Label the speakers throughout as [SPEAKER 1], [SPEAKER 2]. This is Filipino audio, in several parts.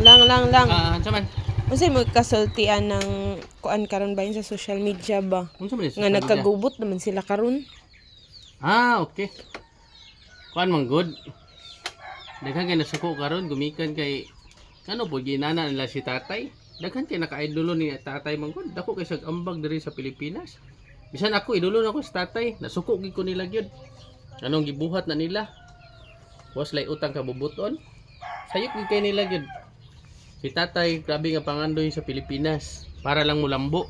[SPEAKER 1] Lang.
[SPEAKER 2] Unsa man?
[SPEAKER 1] Unsay mo kasultian ng kuan karon ba yun sa social media ba?
[SPEAKER 2] Unsa man
[SPEAKER 1] Nga
[SPEAKER 2] sa social media?
[SPEAKER 1] nagkagubot naman sila karon.
[SPEAKER 2] Okay. Kuan man good. Daghan kay nasuko karon gumikan kay ano po ginana nila si tatay. Daghan kay naka-idolo ni tatay man good. Dako kay sag ambag diri sa Pilipinas. Bisan ako idolo na ko sa tatay. Nasuko gid ko nila gyud. Anong gibuhat na nila? Was lay utang kabubuton. Sayop gid kay nila gyud. Si tatay grabe nga pangandoy sa Pilipinas para lang mulambo.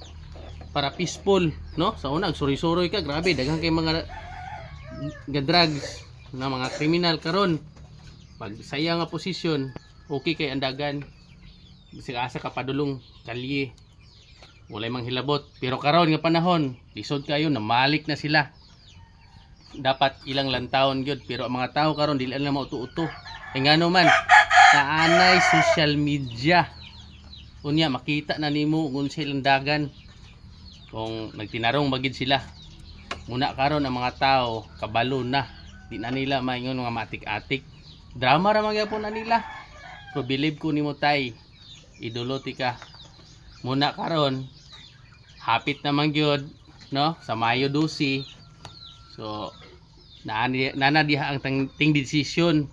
[SPEAKER 2] Para peaceful, no? Sa una suri-suroy ka, grabe daghan kay mga drugs na mga kriminal karon. Pag saya nga posisyon, okay kay andagan. Bisig asa ka padulong kalye. Walay manghilabot. Pero karon nga panahon, lisod kayo namalik na sila. Dapat ilang lang taon gyud, pero ang mga tao karon dili na mauto-uto. Kay ngano man, naanay social media. Unya makita na nimo kung silang dagan. Kung nagtinarong bagid sila. Muna karon ang mga tao kabalo na. Di na nila maingon mga matik-atik. Drama ra man gyapon na nila. So believe ko nimo tay, idolo ti ka. Muna karon hapit naman gyud, no? Sa Mayo 12. So nana diha ang ting decision.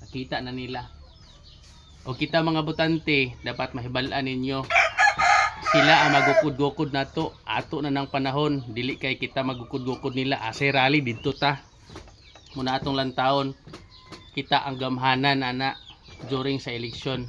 [SPEAKER 2] Nakita na nila. O kita mga botante, dapat mahibalaan ninyo. Sila ang magukod-gukod nato. Ato na ng panahon, dili kay kita magukod-gukod nila. Asay rally didto ta. Muna atong lang taon, kita ang gamhanan ana during sa eleksyon.